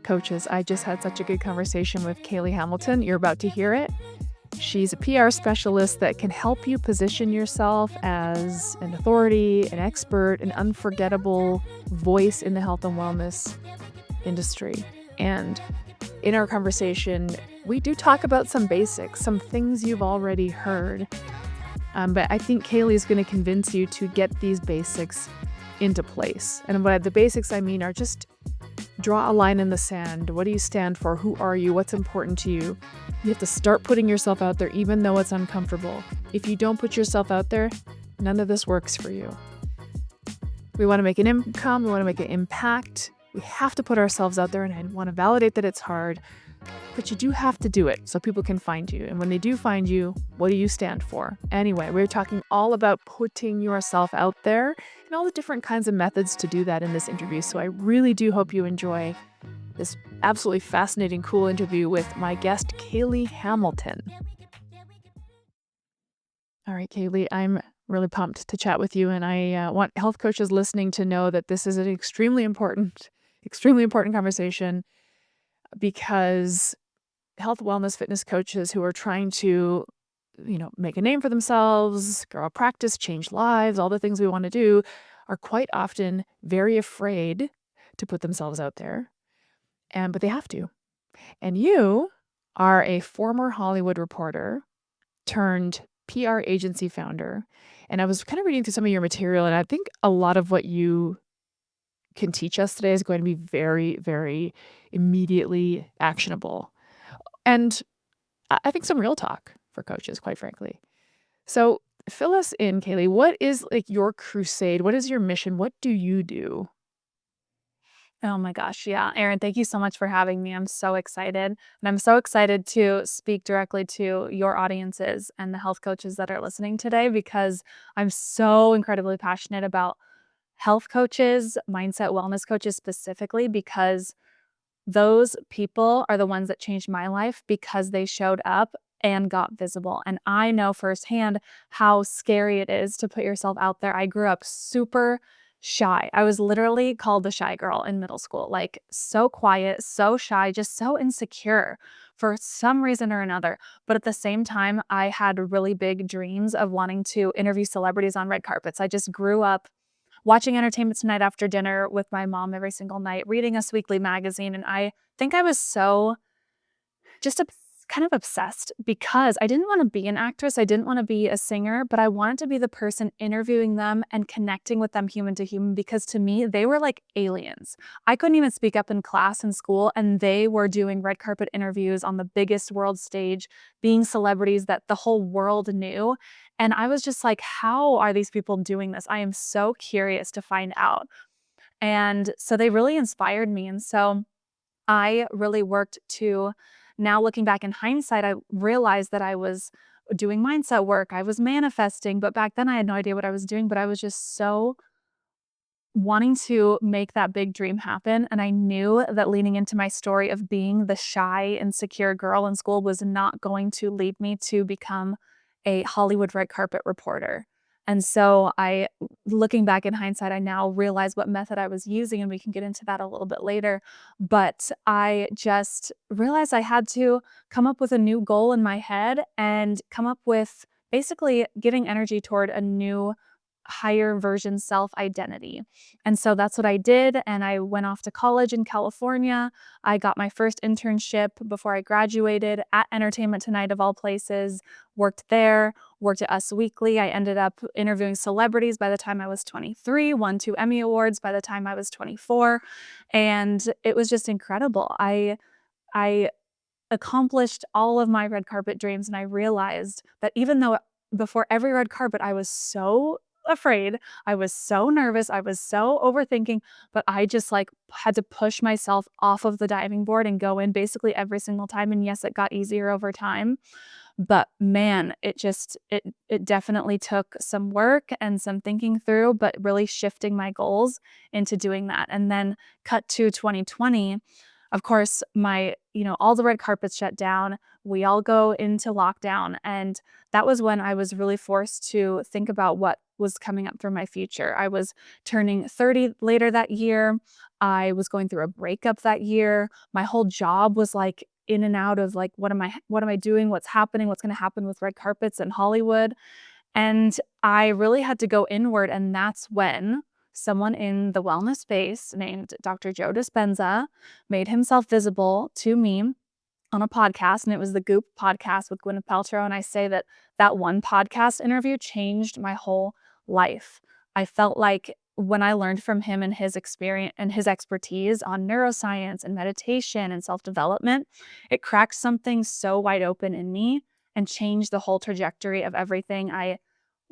coaches. I just had such a good conversation with Kayley Hamilton. You're about to hear it. She's a PR specialist that can help you position yourself as an authority, an expert, an unforgettable voice in the health and wellness industry. And in our conversation, we do talk about some basics, some things you've already heard. But I think Kayley is going to convince you to get these basics into place. And by the basics I mean are just draw a line in the sand. What do you stand for? Who are you? What's important to you? You have to start putting yourself out there even though it's uncomfortable. If you don't put yourself out there, none of this works for you. We want to make an income. We want to make an impact. We have to put ourselves out there, and I want to validate that it's hard, but you do have to do it so people can find you. And when they do find you, what do you stand for? Anyway, we're talking all about putting yourself out there and all the different kinds of methods to do that in this interview. So I really do hope you enjoy this absolutely fascinating, cool interview with my guest, Kayley Hamilton. All right, Kayley, I'm really pumped to chat with you, and I want health coaches listening to know that this is an extremely important conversation, because health, wellness, fitness coaches who are trying to, make a name for themselves, grow a practice, change lives, all the things we want to do, are quite often very afraid to put themselves out there. But they have to. And you are a former Hollywood reporter turned PR agency founder. And I was kind of reading through some of your material, and I think a lot of what you can teach us today is going to be very, very immediately actionable. And I think some real talk for coaches, quite frankly. So fill us in, Kayley. What is your crusade? What is your mission? What do you do? Oh my gosh. Yeah. Erin, thank you so much for having me. I'm so excited. And I'm so excited to speak directly to your audiences and the health coaches that are listening today, because I'm so incredibly passionate about health coaches, mindset wellness coaches specifically, because those people are the ones that changed my life because they showed up and got visible. And I know firsthand how scary it is to put yourself out there. I grew up super shy. I was literally called the shy girl in middle school, like so quiet, so shy, just so insecure for some reason or another. But at the same time, I had really big dreams of wanting to interview celebrities on red carpets. I just grew up watching Entertainment Tonight after dinner with my mom every single night, reading Us Weekly magazine. And I think I was so just kind of obsessed because I didn't want to be an actress. I didn't want to be a singer, but I wanted to be the person interviewing them and connecting with them human to human, because to me, they were like aliens. I couldn't even speak up in class in school, and they were doing red carpet interviews on the biggest world stage, being celebrities that the whole world knew. And I was just like, how are these people doing this? I am so curious to find out. And so they really inspired me. And so I really worked to, now looking back in hindsight, I realized that I was doing mindset work. I was manifesting, but back then I had no idea what I was doing, but I was just so wanting to make that big dream happen. And I knew that leaning into my story of being the shy, insecure girl in school was not going to lead me to become a Hollywood red carpet reporter. And so looking back in hindsight, I now realize what method I was using, and we can get into that a little bit later. But I just realized I had to come up with a new goal in my head and come up with basically giving energy toward a new higher version self-identity. And so that's what I did. And I went off to college in California. I got my first internship before I graduated at Entertainment Tonight, of all places, worked there, worked at Us Weekly. I ended up interviewing celebrities by the time I was 23, won 2 Emmy Awards by the time I was 24. And it was just incredible. I accomplished all of my red carpet dreams. And I realized that even though before every red carpet, I was so afraid, I was so nervous, I was so overthinking, but I just had to push myself off of the diving board and go in basically every single time. And yes, it got easier over time, but man, it definitely took some work and some thinking through, but really shifting my goals into doing that. And then cut to 2020. Of course, all the red carpets shut down. We all go into lockdown. And that was when I was really forced to think about what was coming up for my future. I was turning 30 later that year. I was going through a breakup that year. My whole job was like in and out of like, what am I doing? What's happening? What's going to happen with red carpets in Hollywood? And I really had to go inward. And that's when someone in the wellness space named Dr. Joe Dispenza made himself visible to me on a podcast, and it was the Goop podcast with Gwyneth Paltrow. And I say that that one podcast interview changed my whole life. I felt like when I learned from him and his experience and his expertise on neuroscience and meditation and self-development, it cracked something so wide open in me and changed the whole trajectory of everything. I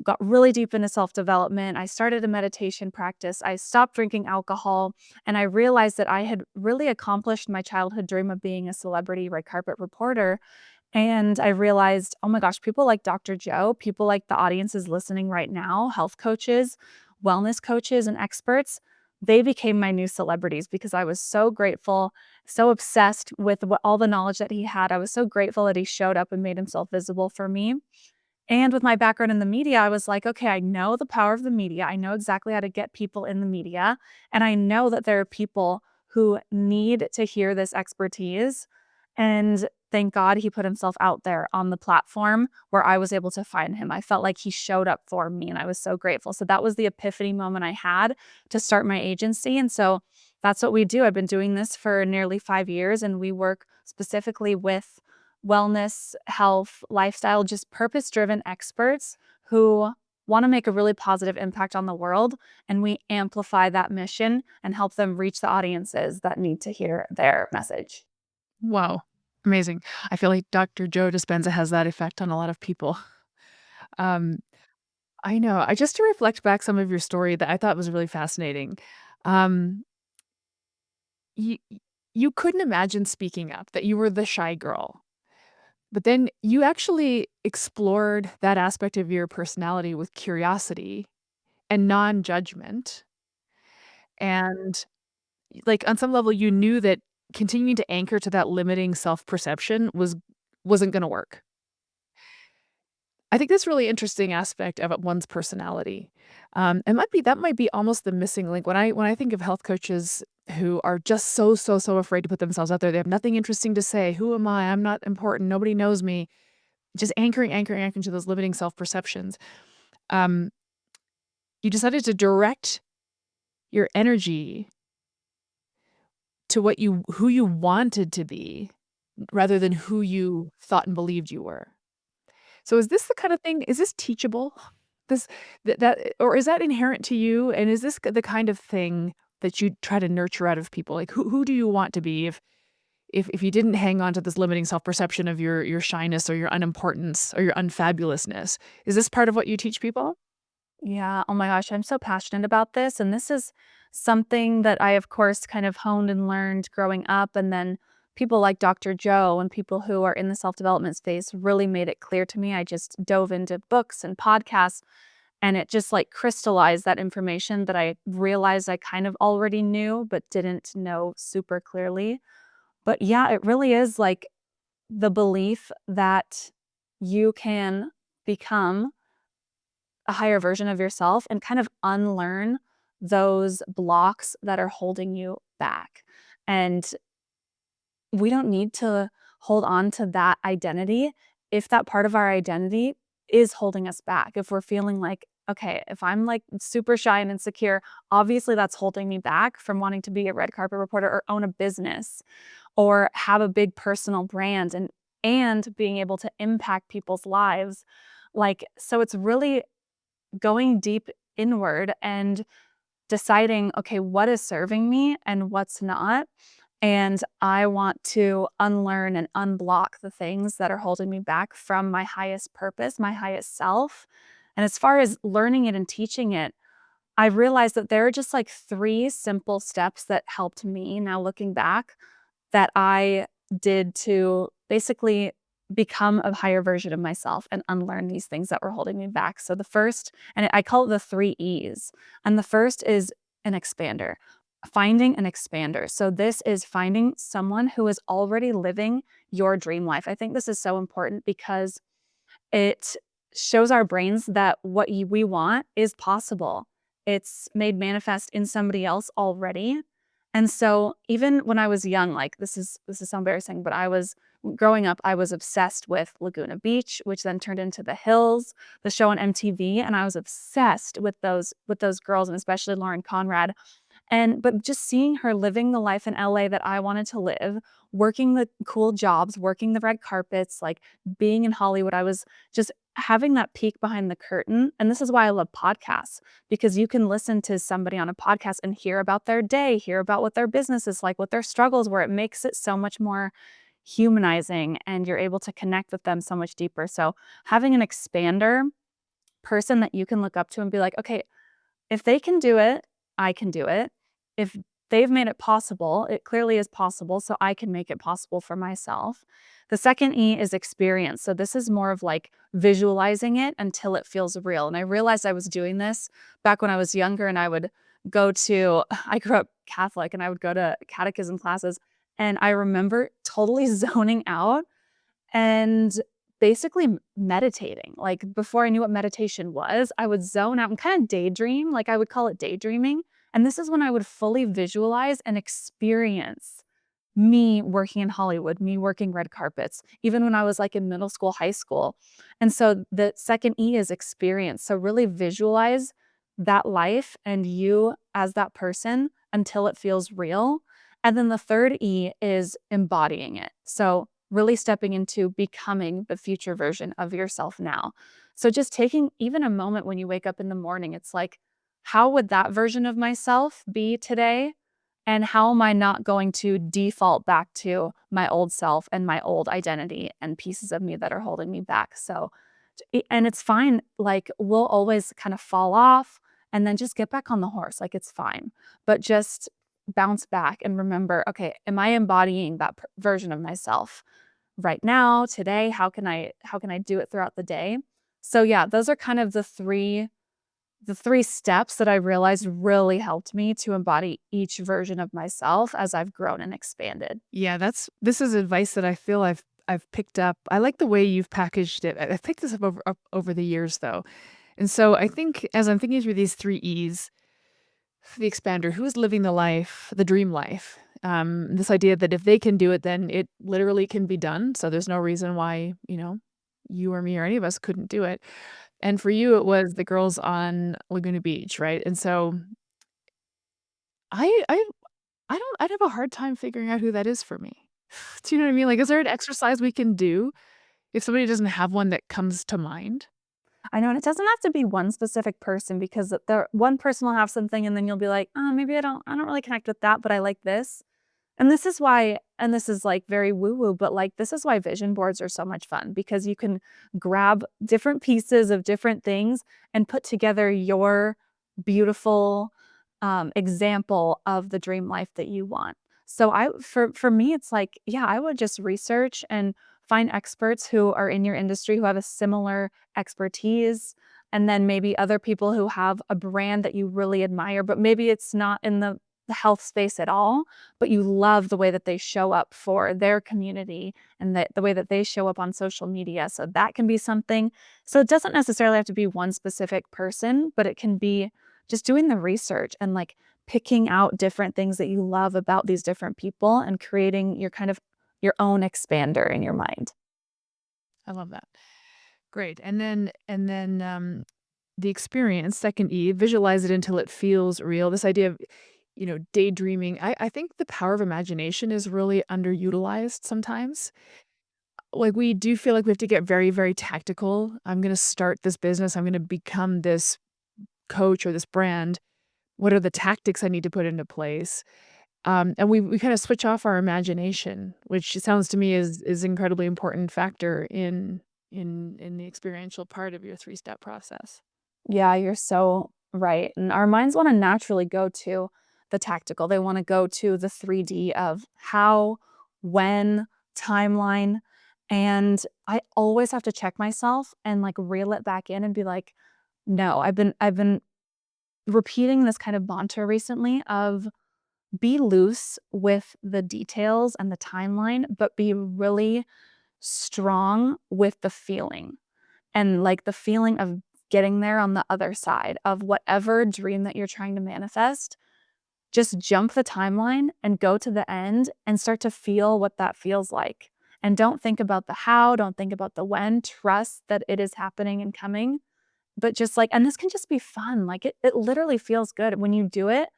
got really deep into self-development. I started a meditation practice. I stopped drinking alcohol, and I realized that I had really accomplished my childhood dream of being a celebrity red carpet reporter. And I realized, oh my gosh, people like Dr. Joe, people like the audiences listening right now, health coaches, wellness coaches, and experts, they became my new celebrities because I was so grateful, so obsessed with all the knowledge that he had. I was so grateful that he showed up and made himself visible for me. And with my background in the media, I was like, okay, I know the power of the media. I know exactly how to get people in the media. And I know that there are people who need to hear this expertise. And thank God he put himself out there on the platform where I was able to find him. I felt like he showed up for me, and I was so grateful. So that was the epiphany moment I had to start my agency. And so that's what we do. I've been doing this for nearly 5 years, and we work specifically with wellness, health, lifestyle, just purpose-driven experts who want to make a really positive impact on the world. And we amplify that mission and help them reach the audiences that need to hear their message. Wow. Amazing. I feel like Dr. Joe Dispenza has that effect on a lot of people. Um, I know. I just to reflect back some of your story that I thought was really fascinating. Um, you you couldn't imagine speaking up, that you were the shy girl. But then you actually explored that aspect of your personality with curiosity and non-judgment. And like on some level, you knew that continuing to anchor to that limiting self-perception wasn't gonna work. I think that's really interesting aspect of one's personality. It might be that might be almost the missing link. When I think of health coaches who are just so afraid to put themselves out there, they have nothing interesting to say. Who am I? I'm not important. Nobody knows me. Just anchoring to those limiting self-perceptions. Um, you decided to direct your energy to who you wanted to be rather than who you thought and believed you were. So is this the kind of thing, is this teachable? This that or is that inherent to you? And is this the kind of thing that you try to nurture out of people? Like who do you want to be if you didn't hang on to this limiting self-perception of your shyness or your unimportance or your unfabulousness? Is this part of what you teach people? Yeah. Oh my gosh. I'm so passionate about this. And this is something that I, of course, kind of honed and learned growing up. And then people like Dr. Joe and people who are in the self development space really made it clear to me. I just dove into books and podcasts, and it just like crystallized that information that I realized I kind of already knew, but didn't know super clearly. But yeah, it really is like the belief that you can become a higher version of yourself and kind of unlearn those blocks that are holding you back. And we don't need to hold on to that identity if that part of our identity is holding us back. If we're feeling like, okay, if I'm like super shy and insecure, obviously that's holding me back from wanting to be a red carpet reporter or own a business or have a big personal brand and being able to impact people's lives. Like, so it's really going deep inward and deciding, okay, what is serving me and what's not. And I want to unlearn and unblock the things that are holding me back from my highest purpose, my highest self. And as far as learning it and teaching it, I realized that there are just like 3 simple steps that helped me now looking back that I did to basically become a higher version of myself and unlearn these things that were holding me back. So the first, and I call it the 3 E's. And the first is an expander, finding an expander. So this is finding someone who is already living your dream life. I think this is so important because it shows our brains that what we want is possible. It's made manifest in somebody else already. And so even when I was young, like this is so embarrassing, but I was growing up, I was obsessed with Laguna Beach, which then turned into The Hills, the show on MTV, and I was obsessed with those girls, and especially Lauren Conrad. But just seeing her living the life in LA that I wanted to live, working the cool jobs, working the red carpets, like being in Hollywood, I was just having that peek behind the curtain. And this is why I love podcasts, because you can listen to somebody on a podcast and hear about their day, hear about what their business is like, what their struggles were. It makes it so much more humanizing and you're able to connect with them so much deeper. So having an expander person that you can look up to and be like, okay, if they can do it, I can do it. If they've made it possible, it clearly is possible, so I can make it possible for myself. The second E is experience. So this is more of like visualizing it until it feels real. And I realized I was doing this back when I was younger and I would go to, I grew up Catholic and I would go to catechism classes. And I remember totally zoning out and basically meditating. Like before I knew what meditation was, I would zone out and kind of daydream. Like I would call it daydreaming. And this is when I would fully visualize and experience me working in Hollywood, me working red carpets, even when I was like in middle school, high school. And so the second E is experience. So really visualize that life and you as that person until it feels real. And then the third E is embodying it. So really stepping into becoming the future version of yourself now. So just taking even a moment when you wake up in the morning, it's like, how would that version of myself be today? And how am I not going to default back to my old self and my old identity and pieces of me that are holding me back? So, and it's fine. Like, we'll always kind of fall off and then just get back on the horse. Like, it's fine. But just bounce back and remember, okay, am I embodying that version of myself right now, today? How can I do it throughout the day? So yeah, those are kind of the three steps that I realized really helped me to embody each version of myself as I've grown and expanded. Yeah, this is advice that I feel I've picked up. I like the way you've packaged it. I've picked this up over the years though. And so I think as I'm thinking through these three E's, the expander, who is living the life, the dream life. This idea that if they can do it, then it literally can be done. So there's no reason why, you or me or any of us couldn't do it. And for you, it was the girls on Laguna Beach, right? And so I I I'd have a hard time figuring out who that is for me. Do you know what I mean? Like, is there an exercise we can do if somebody doesn't have one that comes to mind? I know, and it doesn't have to be one specific person because one person will have something and then you'll be like, oh, maybe I don't really connect with that, but I like this. And this is why, and this is like very woo woo, but like this is why vision boards are so much fun because you can grab different pieces of different things and put together your beautiful example of the dream life that you want. So for me, it's like, yeah, I would just research and find experts who are in your industry who have a similar expertise. And then maybe other people who have a brand that you really admire, but maybe it's not in the health space at all, but you love the way that they show up for their community and the way that they show up on social media. So that can be something. So it doesn't necessarily have to be one specific person, but it can be just doing the research and like picking out different things that you love about these different people and creating your kind of your own expander in your mind. I love that. Great. And then the experience, second E, visualize it until it feels real. This idea of, daydreaming. I think the power of imagination is really underutilized sometimes. Like we do feel like we have to get very, very tactical. I'm going to start this business. I'm going to become this coach or this brand. What are the tactics I need to put into place? And we kind of switch off our imagination, which it sounds to me is incredibly important factor in the experiential part of your three-step process. Yeah, you're so right. And our minds want to naturally go to the tactical. They want to go to the 3D of how, when, timeline. And I always have to check myself and like reel it back in and be like, no, I've been repeating this kind of mantra recently of be loose with the details and the timeline, but be really strong with the feeling and like the feeling of getting there on the other side of whatever dream that you're trying to manifest. just jump the timeline and go to the end and start to feel what that feels like. And don't think about the how, don't think about the when. Trust that it is happening and coming. But just like, and this can just be fun. Like it literally feels good when you do it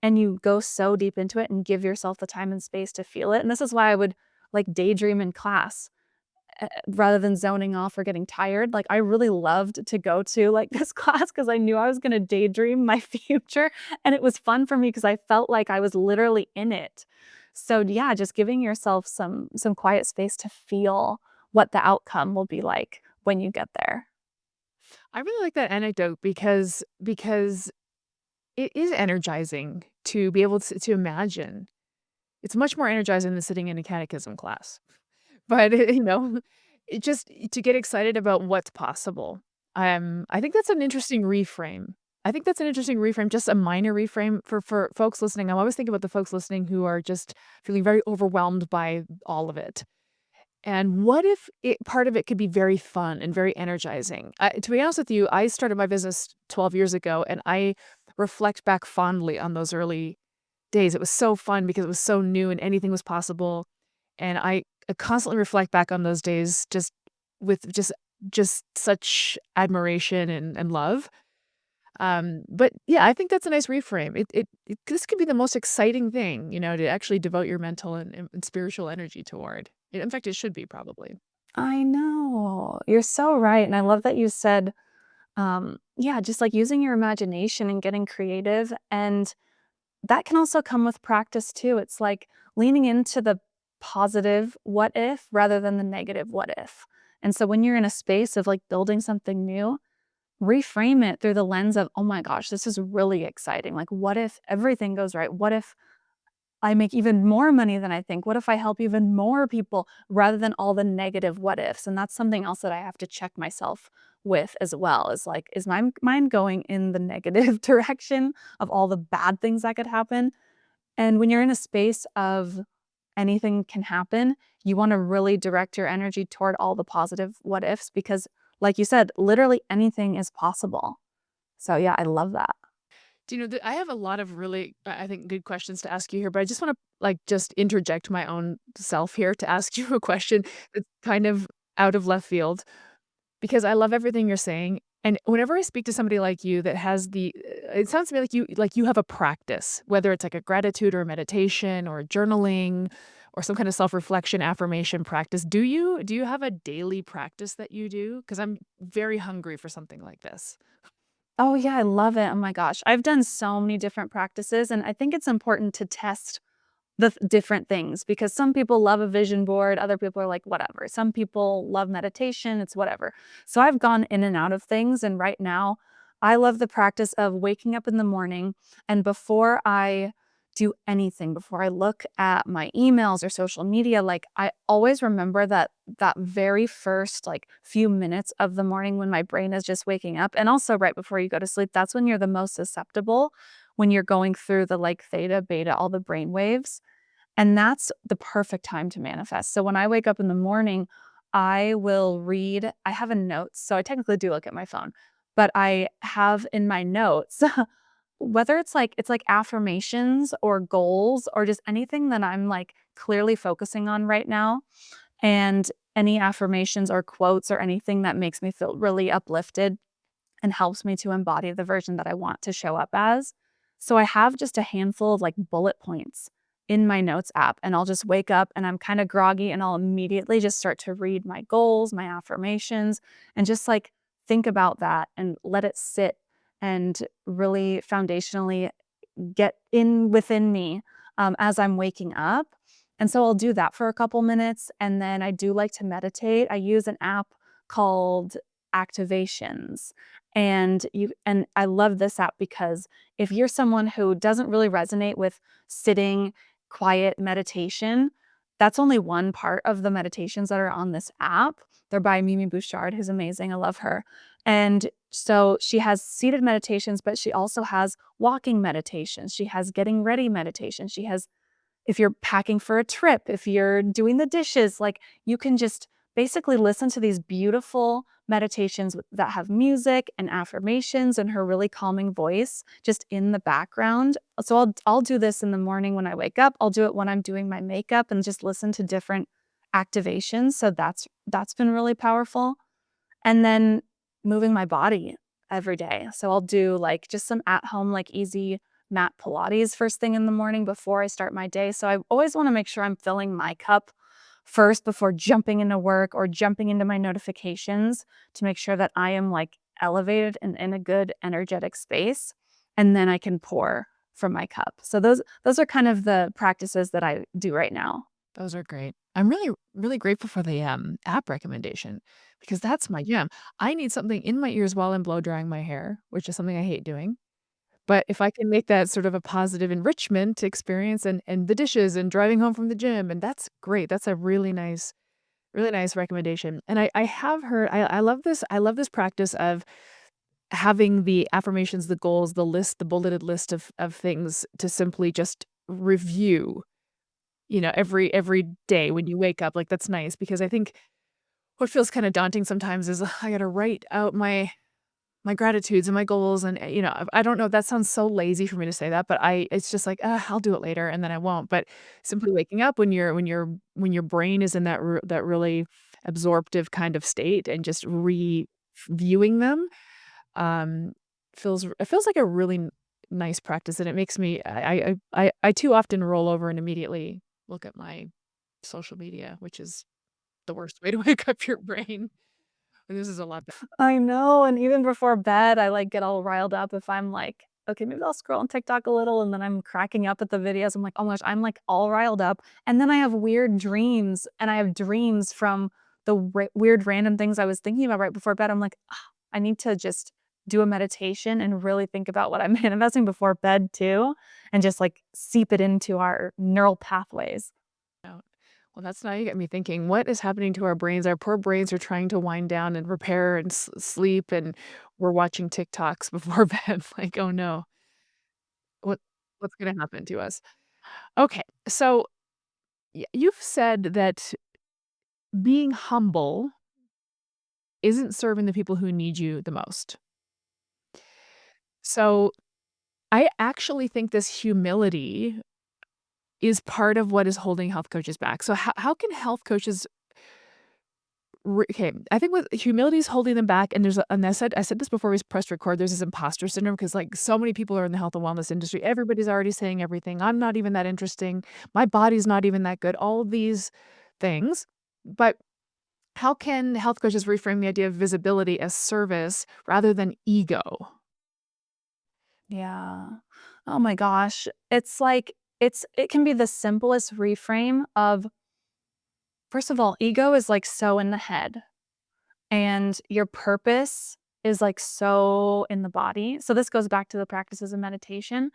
and you go so deep into it and give yourself the time and space to feel it. And this is why I would like daydream in class rather than zoning off or getting tired. Like I really loved to go to like this class because I knew I was going to daydream my future, and it was fun for me because I felt like I was literally in it. So yeah, just giving yourself some quiet space to feel what the outcome will be like when you get there. I really like that anecdote because it is energizing to be able to imagine. It's much more energizing than sitting in a catechism class. But, it just to get excited about what's possible. I think that's an interesting reframe. I think that's an interesting reframe, just a minor reframe for folks listening. I'm always thinking about the folks listening who are just feeling very overwhelmed by all of it. And what if part of it could be very fun and very energizing? To be honest with you, I started my business 12 years ago, and I reflect back fondly on those early days. It was so fun because it was so new and anything was possible. And I constantly reflect back on those days just with just such admiration and love. But yeah, I think that's a nice reframe. This could be the most exciting thing, to actually devote your mental and spiritual energy toward. In fact, it should be probably. I know. You're so right. And I love that you said, yeah, just like using your imagination and getting creative. And that can also come with practice too. It's like leaning into the positive what if rather than the negative what if. And so when you're in a space of like building something new, reframe it through the lens of, oh my gosh, this is really exciting. Like, what if everything goes right? What if I make even more money than I think? What if I help even more people rather than all the negative what ifs? And that's something else that I have to check myself with as well, is like, is my mind going in the negative direction of all the bad things that could happen? And when you're in a space of anything can happen, you want to really direct your energy toward all the positive what ifs because, like you said, literally anything is possible. So, yeah, I love that. Do you know that I have a lot of really, I think, good questions to ask you here, but I just want to like just interject my own self here to ask you a question that's kind of out of left field because I love everything you're saying. And whenever I speak to somebody like you that has it sounds to me like you have a practice, whether it's like a gratitude or a meditation or journaling or some kind of self-reflection affirmation practice. Do you have a daily practice that you do? Because I'm very hungry for something like this. Oh, yeah, I love it. Oh my gosh. I've done so many different practices, and I think it's important to test different things because some people love a vision board, other people are like, whatever. Some people love meditation, it's whatever. So I've gone in and out of things. And right now, I love the practice of waking up in the morning and before I do anything, before I look at my emails or social media, like I always remember that very first like few minutes of the morning when my brain is just waking up and also right before you go to sleep, that's when you're the most susceptible when you're going through the like theta, beta, all the brain waves. And that's the perfect time to manifest. So when I wake up in the morning, I will read. I have a notes. So I technically do look at my phone, but I have in my notes, whether it's like affirmations or goals or just anything that I'm like clearly focusing on right now. And any affirmations or quotes or anything that makes me feel really uplifted and helps me to embody the version that I want to show up as. So I have just a handful of like bullet points in my notes app, and I'll just wake up and I'm kind of groggy and I'll immediately just start to read my goals, my affirmations, and just like think about that and let it sit and really foundationally get in within me as I'm waking up. And so I'll do that for a couple minutes. And then I do like to meditate. I use an app called Activations. And I love this app because if you're someone who doesn't really resonate with sitting quiet meditation, that's only one part of the meditations that are on this app. They're by Mimi Bouchard, who's amazing. I love her. And so she has seated meditations, but she also has walking meditations. She has getting ready meditation. She has, if you're packing for a trip, if you're doing the dishes, like you can just basically listen to these beautiful meditations that have music and affirmations and her really calming voice just in the background. So I'll do this in the morning when I wake up. I'll do it when I'm doing my makeup and just listen to different activations. So that's been really powerful. And then moving my body every day. So I'll do like just some at home, like easy mat Pilates first thing in the morning before I start my day. So I always want to make sure I'm filling my cup first before jumping into work or jumping into my notifications to make sure that I am like elevated and in a good energetic space. And then I can pour from my cup. So those are kind of the practices that I do right now. Those are great. I'm really grateful for the, app recommendation because that's my jam. I need something in my ears while I'm blow drying my hair, which is something I hate doing. But if I can make that sort of a positive enrichment experience and the dishes and driving home from the gym, and that's great. That's a really nice recommendation. And I have heard I love this practice of having the affirmations, the goals, the list, the bulleted list of things to simply just review, every day when you wake up. Like, that's nice because I think what feels kinda daunting sometimes is I gotta write out my gratitudes and my goals and, I don't know, that sounds so lazy for me to say that, but it's just like, I'll do it later," and then I won't, but simply waking up when your brain is in that really absorptive kind of state and just reviewing them, um, it feels like a really nice practice, and it makes me I too often roll over and immediately look at my social media, which is the worst way to wake up your brain. And this is a lot better. I know, and even before bed, I, like, get all riled up if I'm like, "Okay, maybe I'll scroll on TikTok a little," and then I'm cracking up at the videos. I'm like, "Oh my gosh," I'm, like, all riled up, and then I have weird dreams, and I have dreams from the weird random things I was thinking about right before bed. I'm like, "Ah, I need to just do a meditation and really think about what I'm manifesting before bed too, and just, like, seep it into our neural pathways." Out. Well, that's now you get me thinking, what is happening to our brains? Our poor brains are trying to wind down and repair and sleep, and we're watching TikToks before bed. Like, oh no, what what's going to happen to us? Okay, so you've said that being humble isn't serving the people who need you the most. So I actually think this humility is part of what is holding health coaches back. So how can health coaches okay, I think with humility is holding them back, and I said this before we pressed record, there's this imposter syndrome because, like, so many people are in the health and wellness industry. Everybody's already saying everything. I'm not even that interesting. My body's not even that good. All of these things. But how can health coaches reframe the idea of visibility as service rather than ego? Yeah. Oh my gosh. It's like it can be the simplest reframe of first of all, ego is like so in the head and your purpose is like so in the body. So this goes back to the practices of meditation.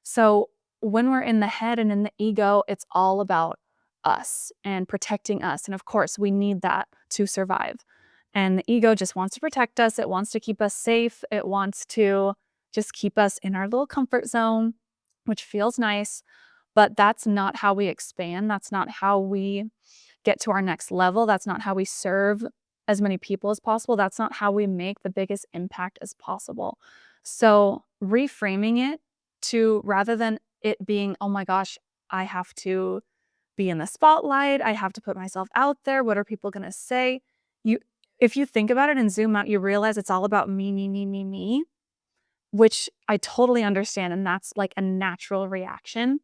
So when we're in the head and in the ego, it's all about us and protecting us. And of course, we need that to survive. And the ego just wants to protect us. It wants to keep us safe. It wants to just keep us in our little comfort zone, which feels nice. But that's not how we expand. That's not how we get to our next level. That's not how we serve as many people as possible. That's not how we make the biggest impact as possible. So, reframing it to rather than it being, oh my gosh, I have to be in the spotlight, I have to put myself out there. What are people going to say? You, if you think about it and zoom out, you realize it's all about me, me, me, me, me, which I totally understand, and that's like a natural reaction.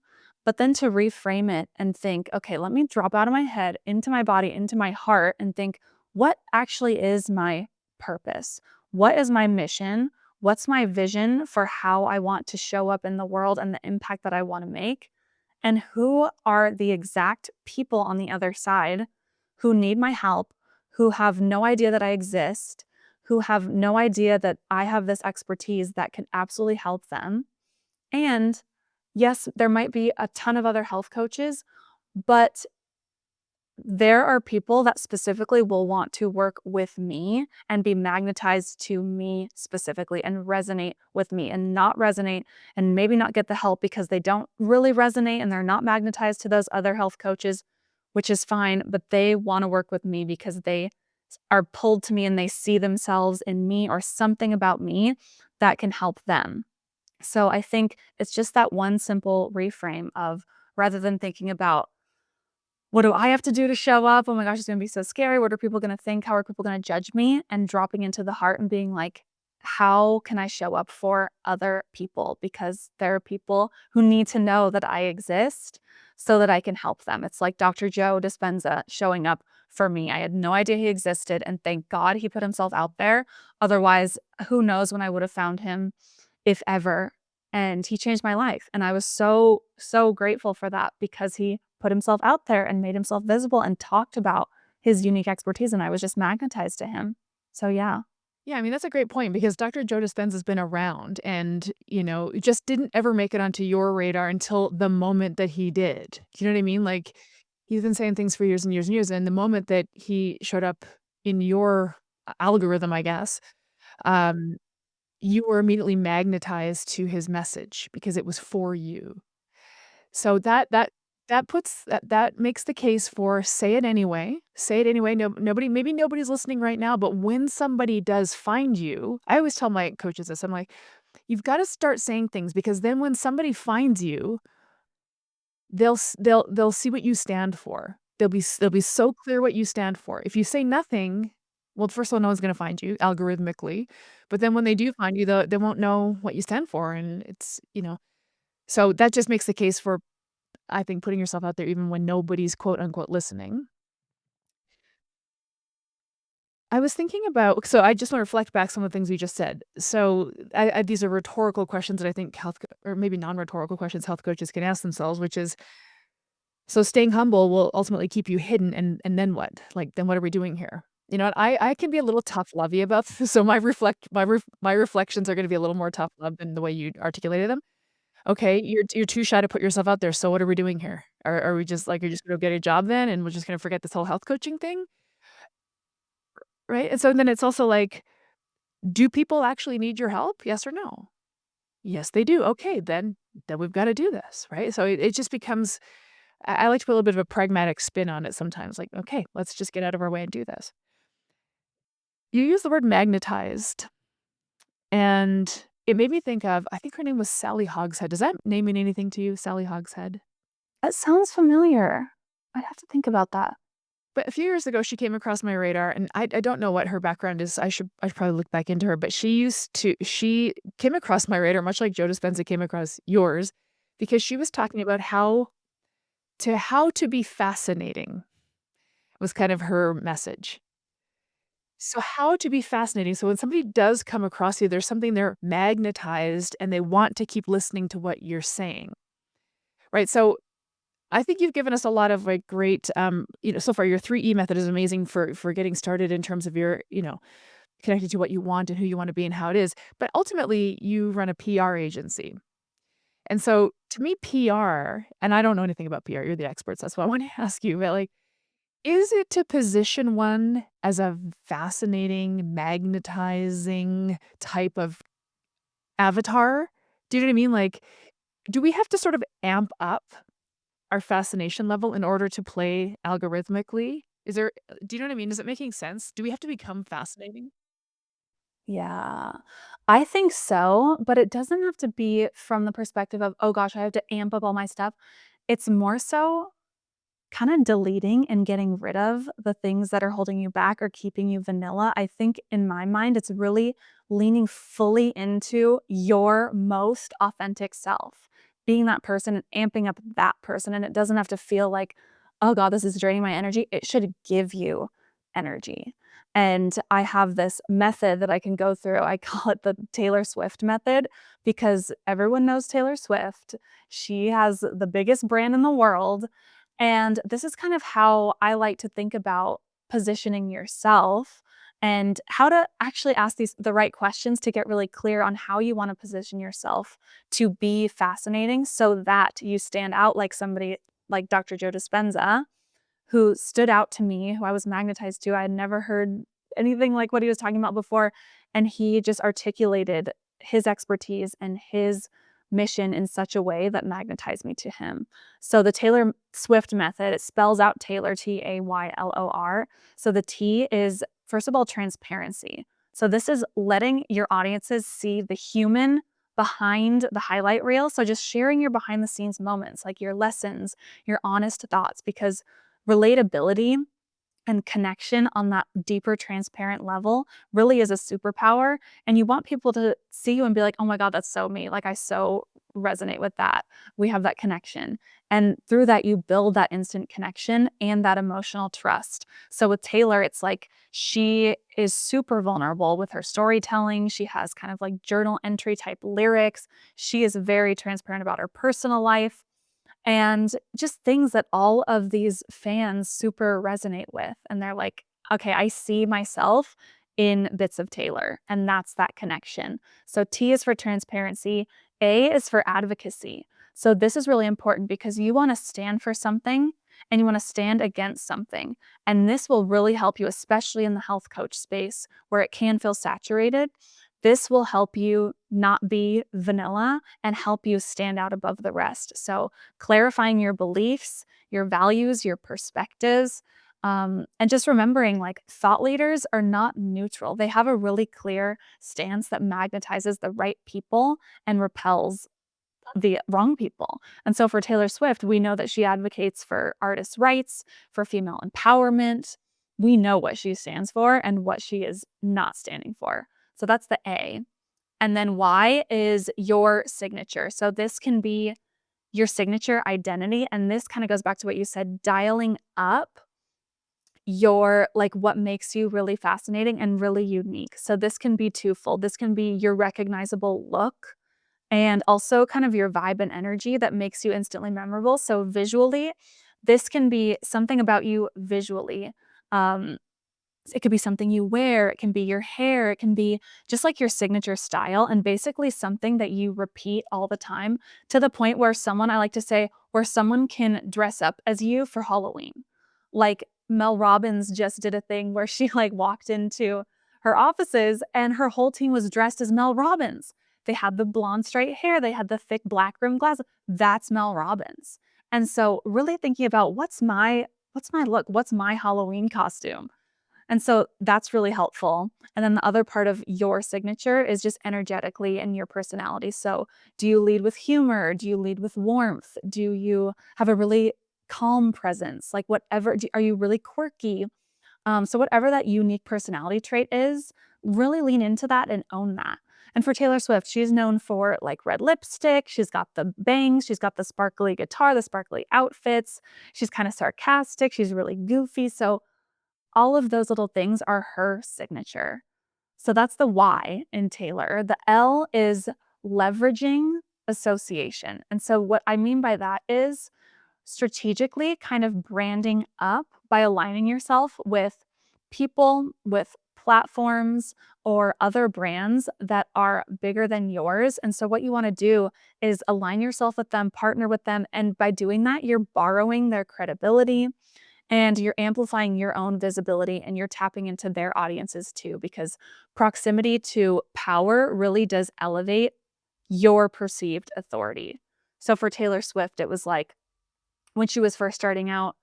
But then to reframe it and think, okay, let me drop out of my head into my body, into my heart, and think, what actually is my purpose? What is my mission? What's my vision for how I want to show up in the world and the impact that I want to make? And who are the exact people on the other side who need my help, who have no idea that I exist, who have no idea that I have this expertise that can absolutely help them. And yes, there might be a ton of other health coaches, but there are people that specifically will want to work with me and be magnetized to me specifically and resonate with me and not resonate and maybe not get the help because they don't really resonate and they're not magnetized to those other health coaches. which is fine, but they want to work with me because they are pulled to me and they see themselves in me or something about me that can help them. So I think it's just that one simple reframe of, rather than thinking about, what do I have to do to show up? Oh my gosh, it's gonna be so scary. What are people gonna think? How are people gonna judge me? And dropping into the heart and being like, how can I show up for other people? Because there are people who need to know that I exist so that I can help them. It's like Dr. Joe Dispenza showing up for me. I had no idea he existed, and thank God he put himself out there. Otherwise, who knows when I would have found him, if ever. And he changed my life. And I was so, so grateful for that because he put himself out there and made himself visible and talked about his unique expertise. And I was just magnetized to him. So, yeah. Yeah, I mean, that's a great point because Dr. Joe Dispenza's been around and, just didn't ever make it onto your radar until the moment that he did. Do you know what I mean? Like, he's been saying things for years and years and years. And the moment that he showed up in your algorithm, I guess, um, you were immediately magnetized to his message because it was for you. So that makes the case for say it anyway. Say it anyway. No, maybe nobody's listening right now, but when somebody does find you, I always tell my coaches this. I'm like, you've got to start saying things because then when somebody finds you, they'll see what you stand for. They'll be so clear what you stand for. If you say nothing, well, first of all, no one's going to find you algorithmically, but then when they do find you, they won't know what you stand for, and so that just makes the case for, I think, putting yourself out there even when nobody's quote unquote listening. I was thinking about, so I just want to reflect back some of the things we just said. So these are rhetorical questions that I think or maybe non-rhetorical questions health coaches can ask themselves, which is, so staying humble will ultimately keep you hidden, and then what? Like, then what are we doing here? I can be a little tough lovey about this, so my reflections are going to be a little more tough love than the way you articulated them. Okay, you're too shy to put yourself out there, so what are we doing here? Are we just like, you're just gonna get a job then, and we're just gonna forget this whole health coaching thing? Right? And so then it's also like, do people actually need your help? Yes or no? Yes, they do. Okay, then we've gotta do this, right? So it just becomes, I like to put a little bit of a pragmatic spin on it sometimes, like, "Okay, let's just get out of our way and do this." You use the word magnetized, and it made me think of, I think her name was Sally Hogshead. Does that name mean anything to you, Sally Hogshead? That sounds familiar. I'd have to think about that. But a few years ago, she came across my radar, and I don't know what her background is. I should probably look back into her, but she came across my radar much like Joe Dispenza came across yours, because she was talking about how to be fascinating was kind of her message. So how to be fascinating. So when somebody does come across you, there's something, they're magnetized and they want to keep listening to what you're saying. Right. So I think you've given us a lot of like great, so far your 3E method is amazing for getting started in terms of your, connected to what you want and who you want to be and how it is. But ultimately, you run a PR agency. And so to me, PR, and I don't know anything about PR, you're the experts. That's why I want to ask you, but like, is it to position one as a fascinating, magnetizing type of avatar? Do you know what I mean? Like, do we have to sort of amp up our fascination level in order to play algorithmically? Do you know what I mean? Is it making sense? Do we have to become fascinating? Yeah, I think so, but it doesn't have to be from the perspective of, oh gosh, I have to amp up all my stuff. It's more so kind of deleting and getting rid of the things that are holding you back or keeping you vanilla. I think in my mind, it's really leaning fully into your most authentic self, being that person and amping up that person. And it doesn't have to feel like, oh God, this is draining my energy. It should give you energy. And I have this method that I can go through. I call it the Taylor Swift method because everyone knows Taylor Swift. She has the biggest brand in the world, and this is kind of how I like to think about positioning yourself and how to actually ask the right questions to get really clear on how you want to position yourself to be fascinating so that you stand out like somebody like Dr. Joe Dispenza, who stood out to me, who I was magnetized to. I had never heard anything like what he was talking about before, and he just articulated his expertise and his mission in such a way that magnetized me to him. So the Taylor Swift method, it spells out Taylor, Taylor. So the T is, first of all, transparency. So this is letting your audiences see the human behind the highlight reel. So just sharing your behind the scenes moments, like your lessons, your honest thoughts, because relatability and connection on that deeper, transparent level really is a superpower. And you want people to see you and be like, oh my God, that's so me. Like, I so resonate with that. We have that connection. And through that, you build that instant connection and that emotional trust. So with Taylor, it's like she is super vulnerable with her storytelling. She has kind of like journal entry type lyrics. She is very transparent about her personal life. And just things that all of these fans super resonate with. And they're like, okay, I see myself in bits of Taylor. And that's that connection. So T is for transparency. A is for advocacy. So this is really important because you want to stand for something and you want to stand against something. And this will really help you, especially in the health coach space where it can feel saturated. This will help you not be vanilla and help you stand out above the rest. So clarifying your beliefs, your values, your perspectives, and just remembering like thought leaders are not neutral. They have a really clear stance that magnetizes the right people and repels the wrong people. And so for Taylor Swift, we know that she advocates for artists' rights, for female empowerment. We know what she stands for and what she is not standing for. So that's the A. And then Y is your signature. So this can be your signature identity. And this kind of goes back to what you said, dialing up your, like, what makes you really fascinating and really unique. So this can be twofold. This can be your recognizable look and also kind of your vibe and energy that makes you instantly memorable. So visually, this can be something about you visually. Um, it could be something you wear, it can be your hair, it can be just like your signature style, and basically something that you repeat all the time to the point where someone, I like to say, where someone can dress up as you for Halloween. Like Mel Robbins just did a thing where she like walked into her offices and her whole team was dressed as Mel Robbins. They had the blonde straight hair, they had the thick black rimmed glasses. That's Mel Robbins. And so really thinking about what's my look? What's my Halloween costume? And so that's really helpful. And then the other part of your signature is just energetically and your personality. So do you lead with humor? Do you lead with warmth? Do you have a really calm presence? Like whatever, are you really quirky? So whatever that unique personality trait is, really lean into that and own that. And for Taylor Swift, she's known for like red lipstick. She's got the bangs. She's got the sparkly guitar, the sparkly outfits. She's kind of sarcastic. She's really goofy. So all of those little things are her signature. So that's the Y in Taylor. The L is leveraging association. And so what I mean by that is strategically kind of branding up by aligning yourself with people, with platforms, or other brands that are bigger than yours. And so what you want to do is align yourself with them, partner with them. And by doing that, you're borrowing their credibility, and you're amplifying your own visibility and you're tapping into their audiences too, because proximity to power really does elevate your perceived authority. So for Taylor Swift, it was like when she was first starting out,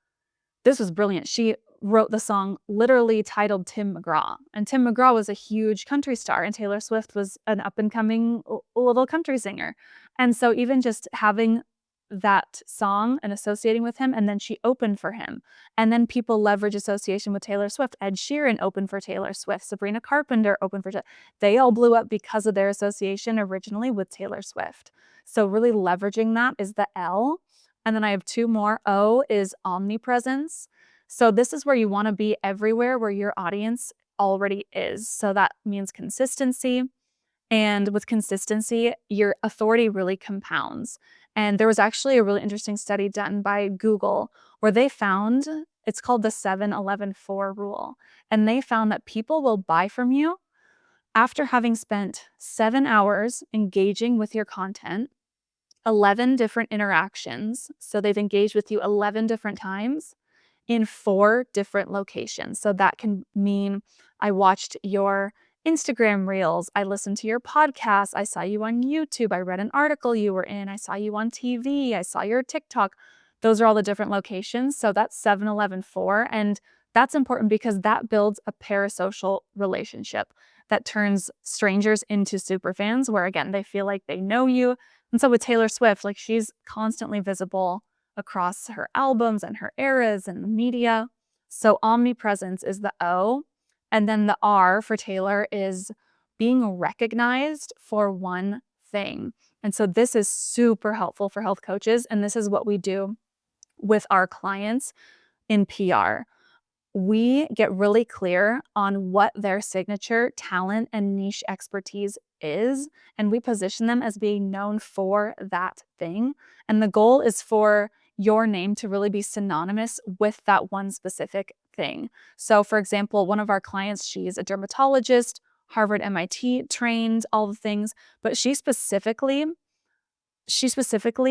this was brilliant. She wrote the song literally titled Tim McGraw. And Tim McGraw was a huge country star, and Taylor Swift was an up and coming little country singer. And so even just having that song and associating with him, and then she opened for him. And then people leverage association with Taylor Swift. Ed Sheeran opened for Taylor Swift. Sabrina Carpenter opened for They all blew up because of their association originally with Taylor Swift. So really leveraging that is the L. And then I have two more. O is omnipresence. So this is where you want to be everywhere where your audience already is. So that means consistency. And with consistency, your authority really compounds. And there was actually a really interesting study done by Google where they found, it's called the 7-11-4 rule. And they found that people will buy from you after having spent 7 hours engaging with your content, 11 different interactions. So they've engaged with you 11 different times in 4 different locations. So that can mean I watched your Instagram reels. I listened to your podcast. I saw you on YouTube. I read an article you were in. I saw you on TV. I saw your TikTok. Those are all the different locations. So that's 7-11-4. And that's important because that builds a parasocial relationship that turns strangers into superfans, where again, they feel like they know you. And so with Taylor Swift, like she's constantly visible across her albums and her eras and the media. So omnipresence is the O. And then the R for Taylor is being recognized for one thing. And so this is super helpful for health coaches. And this is what we do with our clients in PR. We get really clear on what their signature talent and niche expertise is, and we position them as being known for that thing. And the goal is for your name to really be synonymous with that one specific thing. So, for example, one of our clients, she's a dermatologist, Harvard, MIT trained, all the things, but she specifically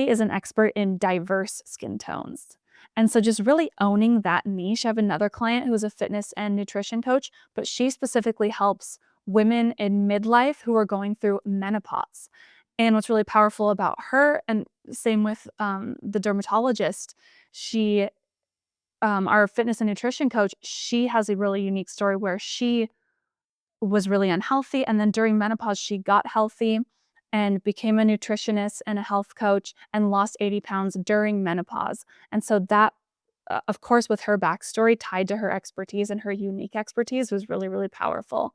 is an expert in diverse skin tones. And so just really owning that niche. I have another client who is a fitness and nutrition coach, but she specifically helps women in midlife who are going through menopause. And what's really powerful about her, and same with the dermatologist, she, our fitness and nutrition coach, she has a really unique story where she was really unhealthy. And then during menopause, she got healthy and became a nutritionist and a health coach and lost 80 pounds during menopause. And so that, of course, with her backstory tied to her expertise and her unique expertise was really, really powerful.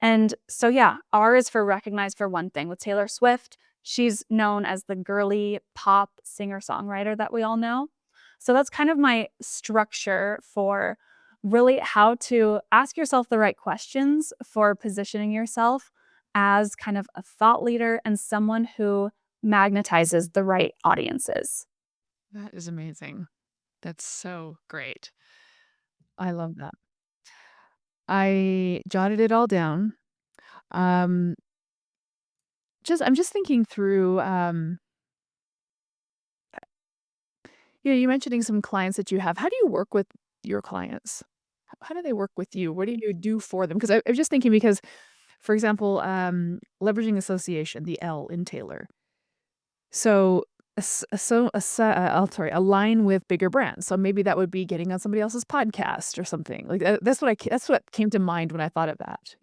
And so, yeah, R is for recognized for one thing. With Taylor Swift, she's known as the girly pop singer-songwriter that we all know. So that's kind of my structure for really how to ask yourself the right questions for positioning yourself as kind of a thought leader and someone who magnetizes the right audiences. That is amazing. That's so great. I love that. I jotted it all down. Um, I'm just thinking through, you mentioning some clients that you have. How do you work with your clients? How do they work with you? What do you do for them? Because I was just thinking because, for example, leveraging association, the L in Taylor. So, align with bigger brands. So maybe that would be getting on somebody else's podcast or something. Like that's what came to mind when I thought of that,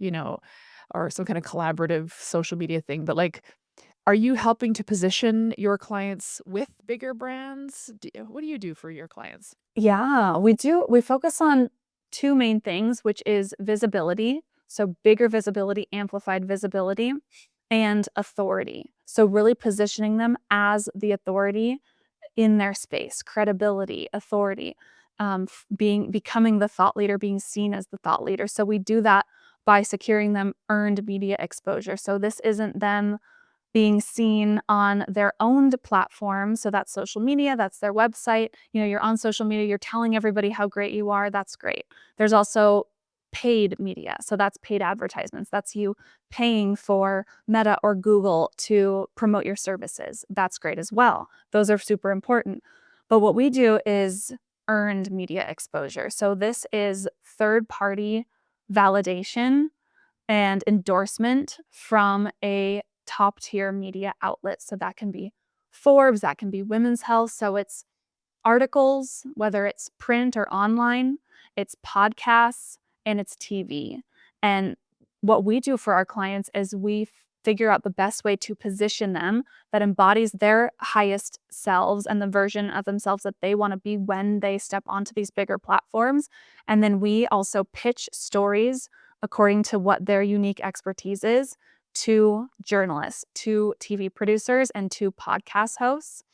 or some kind of collaborative social media thing. But like, are you helping to position your clients with bigger brands? What do you do for your clients? Yeah, we do. We focus on two main things, which is visibility. So bigger visibility, amplified visibility, and authority. So really positioning them as the authority in their space, credibility, authority, becoming the thought leader, being seen as the thought leader. So we do that by securing them earned media exposure. So this isn't them being seen on their owned platform. So that's social media, that's their website. You're on social media, you're telling everybody how great you are. That's great. There's also paid media. So that's paid advertisements. That's you paying for Meta or Google to promote your services. That's great as well. Those are super important. But what we do is earned media exposure. So this is third-party validation and endorsement from a top tier media outlet. So that can be Forbes, that can be Women's Health. So it's articles, whether it's print or online, it's podcasts, and it's TV. And what we do for our clients is we figure out the best way to position them that embodies their highest selves and the version of themselves that they want to be when they step onto these bigger platforms. And then we also pitch stories according to what their unique expertise is to journalists, to TV producers, and to podcast hosts.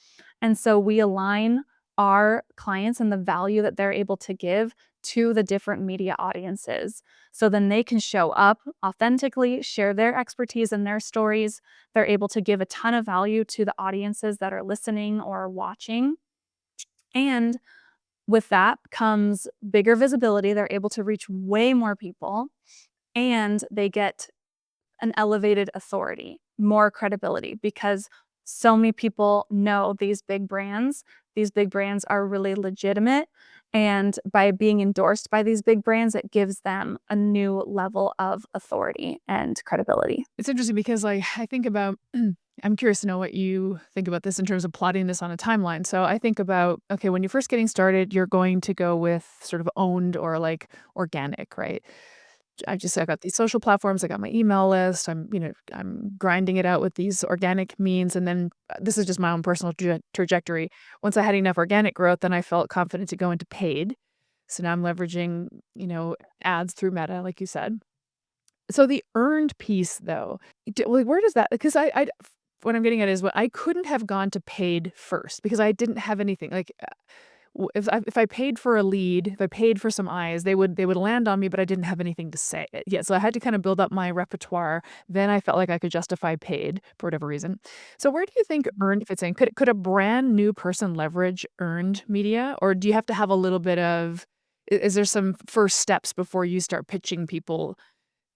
And so we align our clients and the value that they're able to give to the different media audiences. So then they can show up authentically, share their expertise and their stories. They're able to give a ton of value to the audiences that are listening or watching. And with that comes bigger visibility. They're able to reach way more people and they get an elevated authority, more credibility, because so many people know these big brands. These big brands are really legitimate And by being endorsed by these big brands, it gives them a new level of authority and credibility. It's interesting because, like, I think about I'm curious to know what you think about this in terms of plotting this on a timeline. So I think about, okay, when you're first getting started, you're going to go with sort of owned or like organic, right? I got these social platforms, I got my email list, I'm grinding it out with these organic means, and then this is just my own personal trajectory. Once I had enough organic growth, then I felt confident to go into paid. So now I'm leveraging, ads through Meta, like you said. So the earned piece though, like, where does that, because what I'm getting at is what I couldn't have gone to paid first because I didn't have anything. Like, if I paid for a lead, if I paid for some eyes, they would land on me, but I didn't have anything to say. Yeah, so I had to kind of build up my repertoire. Then I felt like I could justify paid for whatever reason. So where do you think earned fits in? Could a brand new person leverage earned media, or do you have to have a little bit of? Is there some first steps before you start pitching people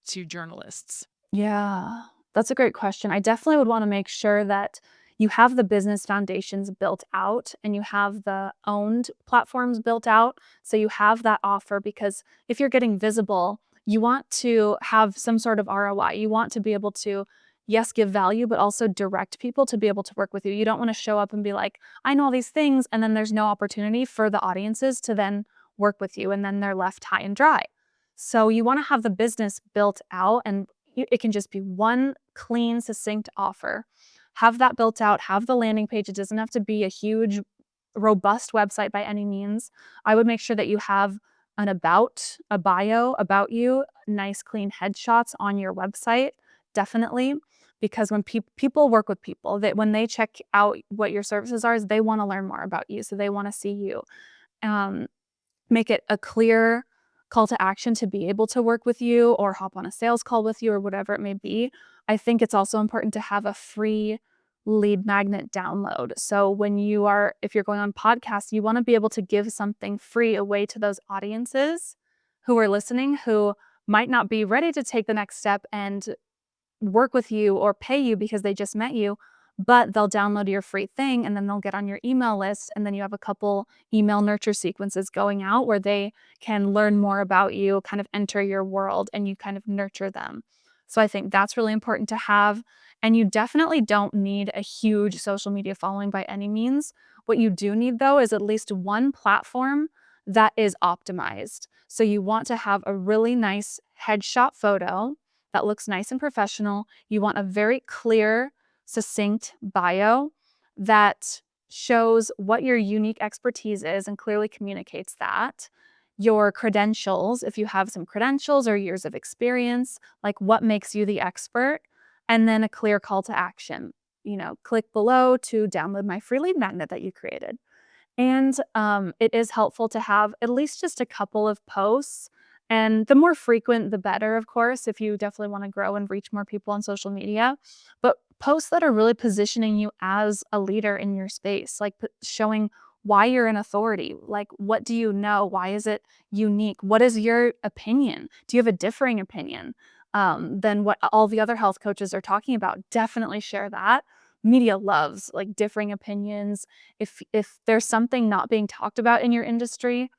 to journalists? Yeah, that's a great question. I definitely would want to make sure that you have the business foundations built out and you have the owned platforms built out. So you have that offer because if you're getting visible, you want to have some sort of ROI. You want to be able to, yes, give value, but also direct people to be able to work with you. You don't want to show up and be like, I know all these things, and then there's no opportunity for the audiences to then work with you, and then they're left high and dry. So you want to have the business built out and it can just be one clean, succinct offer. Have that built out, have the landing page. It doesn't have to be a huge, robust website by any means. I would make sure that you have an about, a bio about you, nice, clean headshots on your website, definitely. Because when people work with people, that when they check out what your services are, is they want to learn more about you. So they want to see you. Um, Make it a clear call to action to be able to work with you or hop on a sales call with you or whatever it may be. I think it's also important to have a free lead magnet download. So if you're going on podcasts, you want to be able to give something free away to those audiences who are listening, who might not be ready to take the next step and work with you or pay you because they just met you, but they'll download your free thing and then they'll get on your email list. And then you have a couple email nurture sequences going out where they can learn more about you, kind of enter your world, and you kind of nurture them. So I think that's really important to have. And you definitely don't need a huge social media following by any means. What you do need, though, is at least one platform that is optimized. So you want to have a really nice headshot photo that looks nice and professional. You want a very clear, succinct bio that shows what your unique expertise is and clearly communicates that. Your credentials, if you have some credentials or years of experience, like what makes you the expert, and then a clear call to action. Click below to download my free lead magnet that you created. And it is helpful to have at least just a couple of posts. And the more frequent, the better, of course, if you definitely want to grow and reach more people on social media. But posts that are really positioning you as a leader in your space, like showing why you're an authority. Like, what do you know? Why is it unique? What is your opinion? Do you have a differing opinion than what all the other health coaches are talking about? Definitely share that. Media loves like differing opinions. If there's something not being talked about in your industry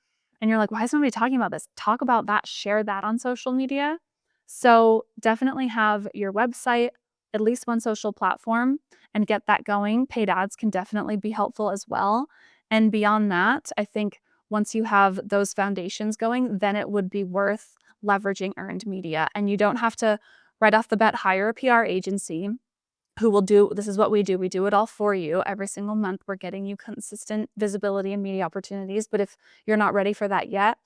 and you're like, why is nobody talking about this? Talk about that, share that on social media. So definitely have your website, at least one social platform, and get that going. Paid ads can definitely be helpful as well. And beyond that, I think once you have those foundations going, then it would be worth leveraging earned media. And you don't have to right off the bat hire a PR agency who will do, this is what we do it all for you. Every single month, we're getting you consistent visibility and media opportunities. But if you're not ready for that yet,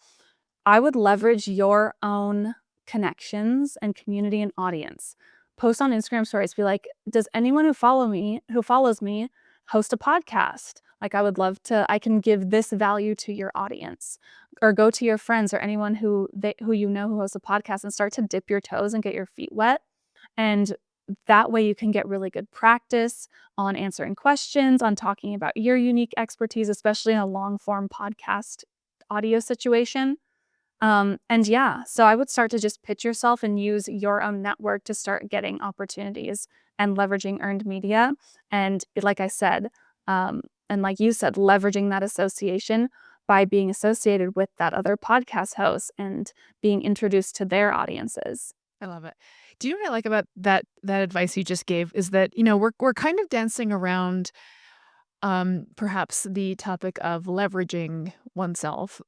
I would leverage your own connections and community and audience. Post on Instagram stories, be like, does anyone who follows me, host a podcast? Like, I would love to, I can give this value to your audience. Or go to your friends or anyone who who hosts a podcast and start to dip your toes and get your feet wet. And that way you can get really good practice on answering questions, on talking about your unique expertise, especially in a long form podcast audio situation. And yeah, so I would start to just pitch yourself and use your own network to start getting opportunities and leveraging earned media. And like I said, and like you said, leveraging that association, by being associated with that other podcast host and being introduced to their audiences. I love it. Do you know what I like about that advice you just gave is that, we're kind of dancing around perhaps the topic of leveraging oneself.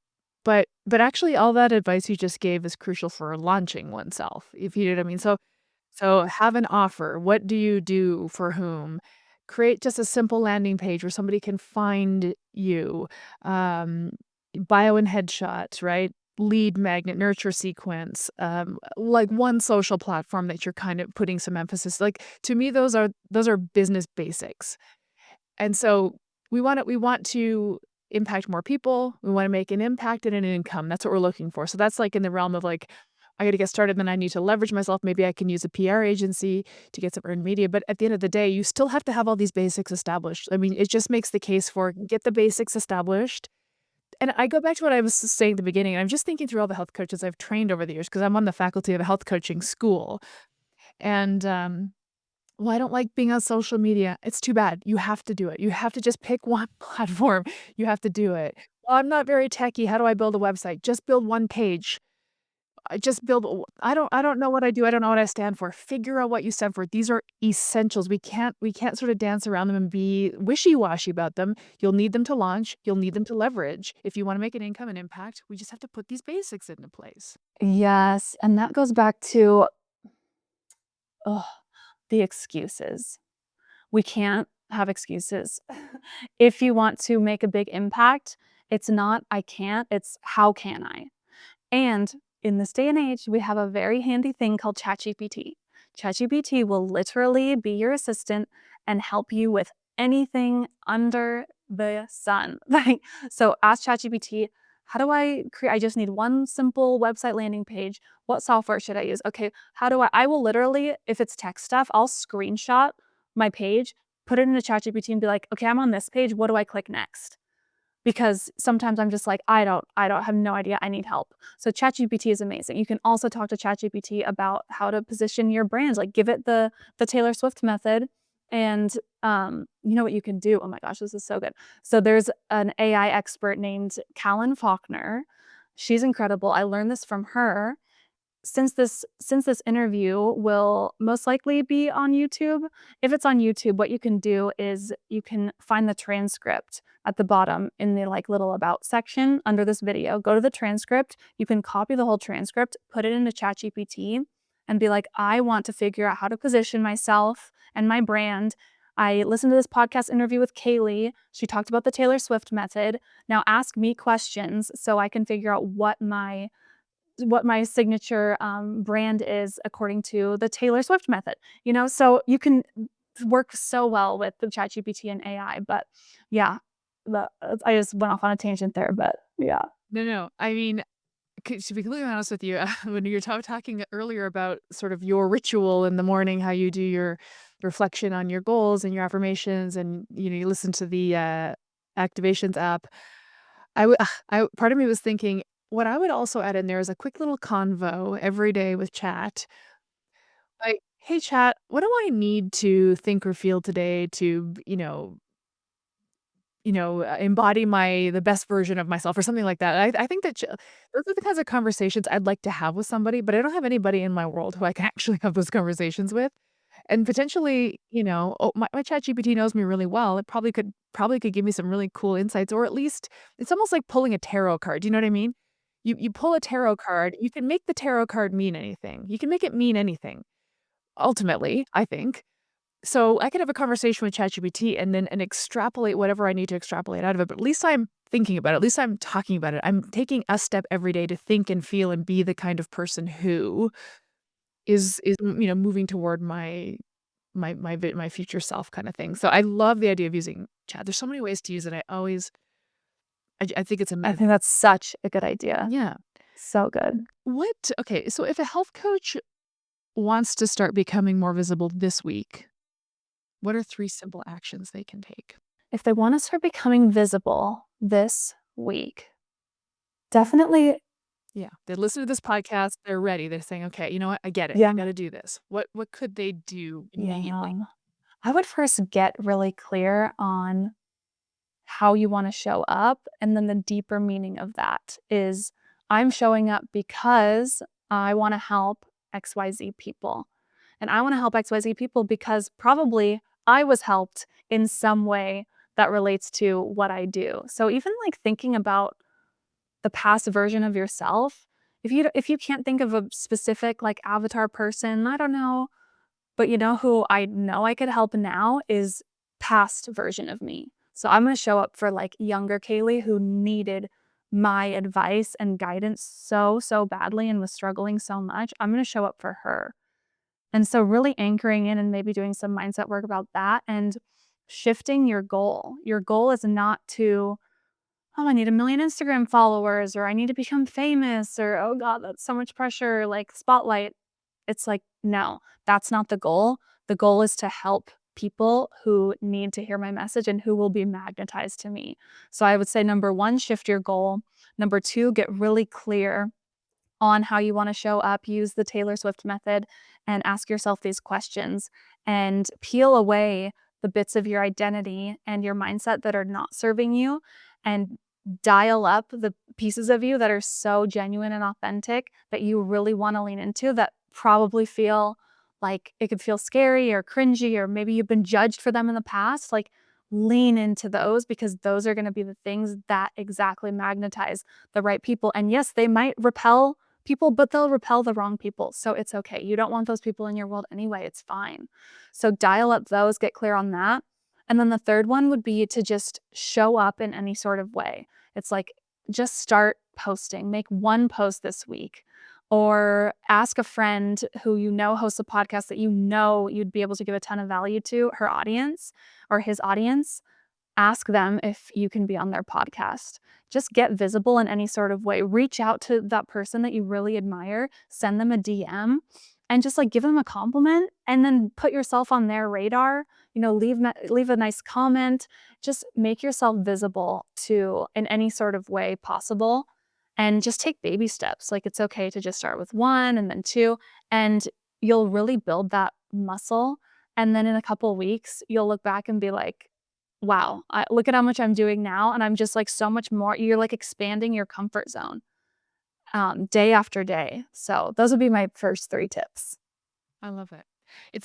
But actually all that advice you just gave is crucial for launching oneself, if you know what I mean. So have an offer. What do you do for whom? Create just a simple landing page where somebody can find you. Um, Bio and headshot, right? Lead magnet, nurture sequence, like one social platform that you're kind of putting some emphasis. Like to me, those are business basics. And so we want to impact more people. We want to make an impact and an income. That's what we're looking for. So that's like in the realm of like, I got to get started, then I need to leverage myself. Maybe I can use a PR agency to get some earned media. But at the end of the day, you still have to have all these basics established. I mean, it just makes the case for get the basics established. And I go back to what I was saying at the beginning. I'm just thinking through all the health coaches I've trained over the years because I'm on the faculty of a health coaching school. And well, I don't like being on social media. It's too bad. You have to do it. You have to just pick one platform. You have to do it. Well, I'm not very techy. How do I build a website? Just build one page. I just build. I don't know what I do. I don't know what I stand for. Figure out what you stand for. These are essentials. We can't sort of dance around them and be wishy-washy about them. You'll need them to launch. You'll need them to leverage. If you want to make an income and impact, we just have to put these basics into place. Yes, and that goes back to ugh, the excuses. We can't have excuses. If you want to make a big impact, it's not I can't, it's how can I? And in this day and age, we have a very handy thing called ChatGPT. ChatGPT will literally be your assistant and help you with anything under the sun. Like, so ask ChatGPT, how do I create? I just need one simple website landing page. What software should I use? Okay, how do I will literally, if it's tech stuff, I'll screenshot my page, put it into ChatGPT and be like, okay, I'm on this page. What do I click next? Because sometimes I'm just like, I don't have no idea. I need help. So ChatGPT is amazing. You can also talk to ChatGPT about how to position your brand. Like give it the Taylor Swift method. And you know what you can do? Oh my gosh, this is so good. So there's an AI expert named Callan Faulkner. She's incredible. I learned this from her. Since this interview will most likely be on YouTube, if it's on YouTube, what you can do is you can find the transcript at the bottom in the like little about section under this video. Go to the transcript. You can copy the whole transcript, put it into ChatGPT, and be like, I want to figure out how to position myself and my brand. I listened to this podcast interview with Kayley. She talked about the Taylor Swift method. Now ask me questions so I can figure out what my signature brand is according to the Taylor Swift method, so you can work so well with the ChatGPT and AI. But yeah, I just went off on a tangent there, but yeah. No. I mean, to be completely honest with you, when you were talking earlier about sort of your ritual in the morning, how you do your reflection on your goals and your affirmations, and you listen to the activations app. I part of me was thinking what I would also add in there is a quick little convo every day with chat. Like, hey chat, what do I need to think or feel today to, embody the best version of myself or something like that. I think that those are the kinds of conversations I'd like to have with somebody, but I don't have anybody in my world who I can actually have those conversations with. And potentially, my ChatGPT knows me really well. It probably could give me some really cool insights, or at least it's almost like pulling a tarot card. Do you know what I mean? You pull a tarot card, you can make the tarot card mean anything. You can make it mean anything, ultimately, I think. So I could have a conversation with ChatGPT and extrapolate whatever I need to extrapolate out of it. But at least I'm thinking about it. At least I'm talking about it. I'm taking a step every day to think and feel and be the kind of person who is moving toward my future self kind of thing. So I love the idea of using chat. There's so many ways to use it. I think it's I think that's such a good idea. yeah. So good. Okay, so if a health coach wants to start becoming more visible this week, what are 3 simple actions they can take? If they want to start becoming visible this week, definitely, Yeah, they listen to this podcast, they're ready. They're saying, "Okay, you know what? I get it. I yeah, gotta do this." What could they do yeah. immediately? I would first get really clear on how you want to show up. And then the deeper meaning of that is I'm showing up because I want to help XYZ people. And I want to help XYZ people because probably I was helped in some way that relates to what I do. So even like thinking about the past version of yourself, if you can't think of a specific like avatar person, I don't know, but you know who I know I could help now is past version of me. So I'm going to show up for like younger Kayley who needed my advice and guidance so badly and was struggling so much. I'm going to show up for her. And so really anchoring in and maybe doing some mindset work about that and shifting your goal. Your goal is not to, oh, I need 1 million Instagram followers, or I need to become famous, or oh God, that's so much pressure, like spotlight. It's like, no, that's not the goal. The goal is to help people who need to hear my message and who will be magnetized to me. So I would say number one, shift your goal. Number two, get really clear on how you want to show up. Use the Taylor Swift method and ask yourself these questions and peel away the bits of your identity and your mindset that are not serving you and dial up the pieces of you that are so genuine and authentic that you really want to lean into, that probably feel like it could feel scary or cringy, or maybe you've been judged for them in the past. Like, lean into those, because those are going to be the things that exactly magnetize the right people. And yes, they might repel people, but they'll repel the wrong people. So it's okay. You don't want those people in your world anyway. It's fine. So dial up those, get clear on that. And then the third one would be to just show up in any sort of way. It's like, just start posting, make one post this week, or ask a friend who you know hosts a podcast that you know you'd be able to give a ton of value to her audience or his audience. Ask them if you can be on their podcast. Just get visible in any sort of way. Reach out to that person that you really admire, send them a DM, and just like give them a compliment, and then put yourself on their radar. Leave a nice comment. Just make yourself visible to in any sort of way possible, and just take baby steps. Like, it's okay to just start with one and then two, and you'll really build that muscle. And then in a couple of weeks, you'll look back and be like, wow, look at how much I'm doing now. And I'm just like so much more. You're like expanding your comfort zone day after day. So those would be my first 3 tips. I love it.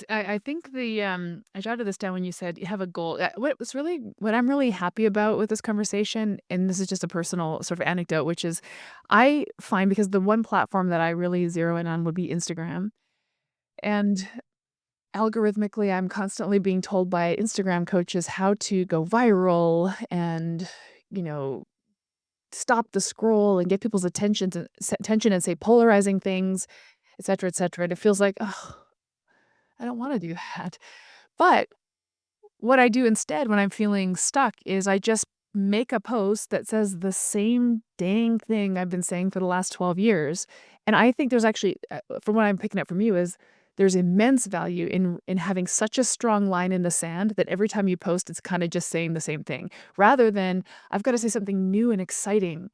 I think I jotted this down when you said you have a goal. What I'm really happy about with this conversation, and this is just a personal sort of anecdote, which is I find, because the one platform that I really zero in on would be Instagram. And algorithmically, I'm constantly being told by Instagram coaches how to go viral and, you know, stop the scroll and get people's attention and say polarizing things, et cetera, et cetera. And it feels like, oh, I don't want to do that. But what I do instead when I'm feeling stuck is I just make a post that says the same dang thing I've been saying for the last 12 years. And I think there's actually, from what I'm picking up from you, is there's immense value in having such a strong line in the sand that every time you post, it's kind of just saying the same thing, rather than I've got to say something new and exciting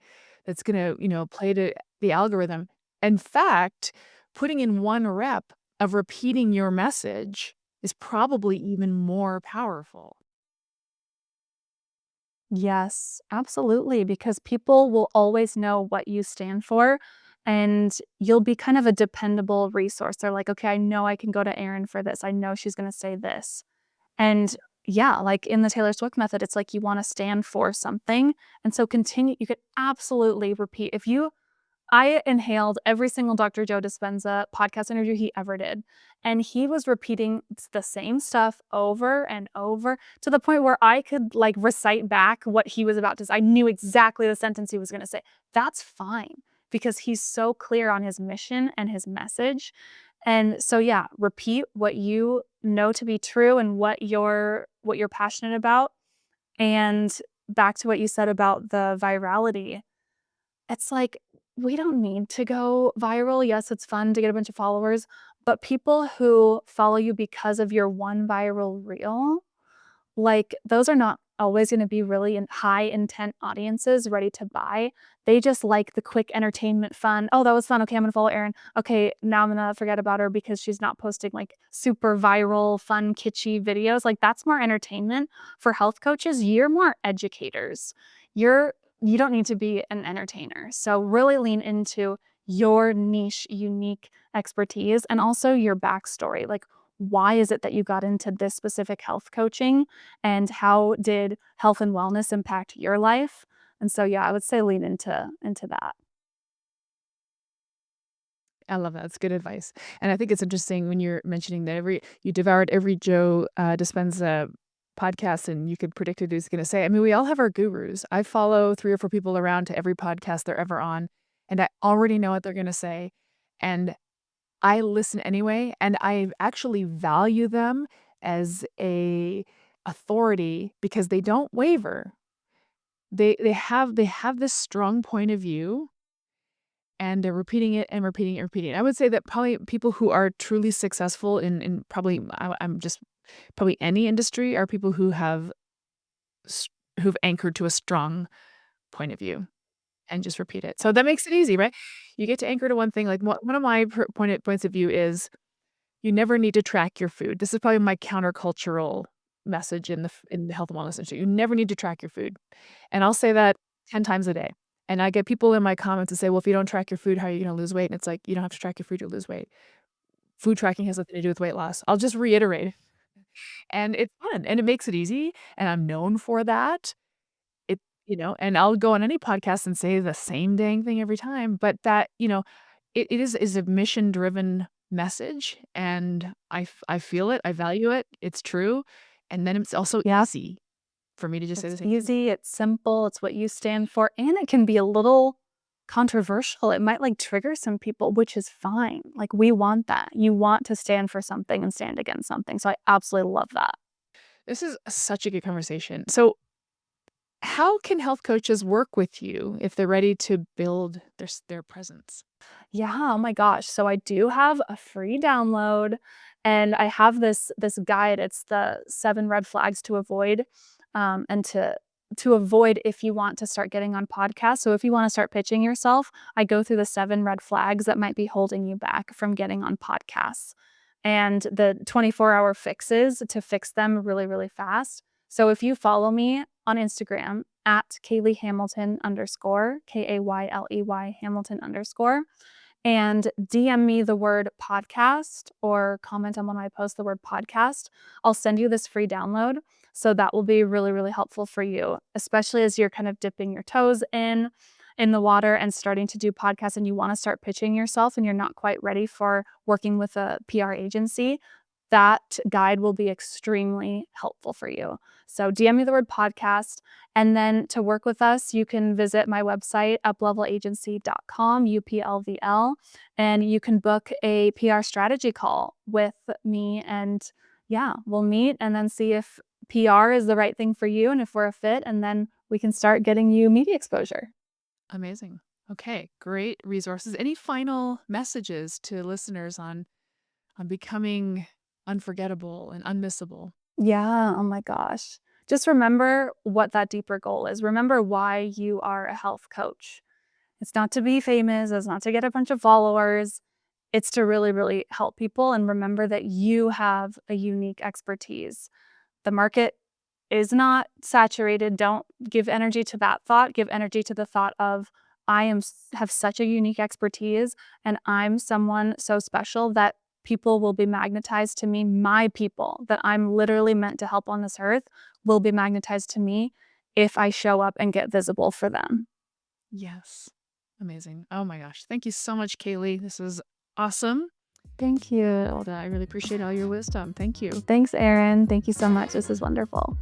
that's going to, play to the algorithm. In fact, putting in one rep of repeating your message is probably even more powerful. Yes, absolutely. Because people will always know what you stand for, and you'll be kind of a dependable resource. They're like, okay, I know I can go to Erin for this. I know she's going to say this. And yeah, like in the Taylor Swift method, it's like you want to stand for something. And so continue, you could absolutely repeat. I inhaled every single Dr. Joe Dispenza podcast interview he ever did. And he was repeating the same stuff over and over, to the point where I could like recite back what he was about to say. I knew exactly the sentence he was going to say. That's fine, because he's so clear on his mission and his message. And so yeah, repeat what you know to be true and what you're passionate about. And back to what you said about the virality, it's like, we don't need to go viral. Yes, it's fun to get a bunch of followers, but people who follow you because of your one viral reel, like, those are not always going to be really high intent audiences ready to buy. They just like the quick entertainment fun. Oh, that was fun. Okay, I'm going to follow Erin. Okay, now I'm going to forget about her because she's not posting like super viral, fun, kitschy videos. Like that's more entertainment. For health coaches, you're more educators. You don't need to be an entertainer. So really lean into your niche, unique expertise, and also your backstory. Like, why is it that you got into this specific health coaching, and how did health and wellness impact your life? And so, yeah, I would say lean into that. I love that. It's good advice. And I think it's interesting when you're mentioning that you devoured every Joe Dispenza podcast and you could predict what he's going to say. I mean, we all have our gurus. I follow 3 or 4 people around to every podcast they're ever on, and I already know what they're going to say. And I listen anyway, and I actually value them as a authority because they don't waver. They have this strong point of view, and they're repeating it and repeating it and repeating it. I would say that probably people who are truly successful in probably I'm just probably any industry are people who've anchored to a strong point of view and just repeat it. So that makes it easy, right? You get to anchor to one thing. Like one of my points of view is you never need to track your food. This is probably my countercultural message in the health and wellness industry. You never need to track your food. And I'll say that 10 times a day. And I get people in my comments to say, well, if you don't track your food, how are you going to lose weight? And it's like, you don't have to track your food to lose weight. Food tracking has nothing to do with weight loss. I'll just reiterate. And it's fun and it makes it easy. And I'm known for that. And I'll go on any podcast and say the same dang thing every time. But that, it is a mission-driven message, and I feel it, I value it, it's true, and then it's also easy for me to just say the It's same thing. easy, it's simple, it's what you stand for, and it can be a little controversial. It might like trigger some people, which is fine. Like we want that. You want to stand for something and stand against something. So I absolutely love that. This is such a good conversation. So, how can health coaches work with you if they're ready to build their presence? Yeah, oh my gosh. So I do have a free download and I have this guide. It's the 7 red flags to avoid and to avoid if you want to start getting on podcasts. So if you want to start pitching yourself, I go through the 7 red flags that might be holding you back from getting on podcasts and the 24-hour fixes to fix them really, really fast. So if you follow me on Instagram at Kayley Hamilton _ Kayley Hamilton _ and DM me the word podcast or comment on one of my posts the word podcast, I'll send you this free download. So that will be really, really helpful for you, especially as you're kind of dipping your toes in the water and starting to do podcasts and you want to start pitching yourself and you're not quite ready for working with a PR agency. That guide will be extremely helpful for you. So DM me the word podcast. And then to work with us, you can visit my website, uplevelagency.com, UPLVL, and you can book a PR strategy call with me. And yeah, we'll meet and then see if PR is the right thing for you and if we're a fit. And then we can start getting you media exposure. Amazing. Okay, great resources. Any final messages to listeners on becoming unforgettable and unmissable? Yeah, oh my gosh. Just remember what that deeper goal is. Remember why you are a health coach. It's not to be famous, it's not to get a bunch of followers. It's to really, really help people and remember that you have a unique expertise. The market is not saturated. Don't give energy to that thought. Give energy to the thought of have such a unique expertise and I'm someone so special that people will be magnetized to me. My people that I'm literally meant to help on this earth will be magnetized to me if I show up and get visible for them. Yes. Amazing. Oh my gosh. Thank you so much, Kayley. This was awesome. Thank you. I really appreciate all your wisdom. Thank you. Thanks, Erin. Thank you so much. This is wonderful.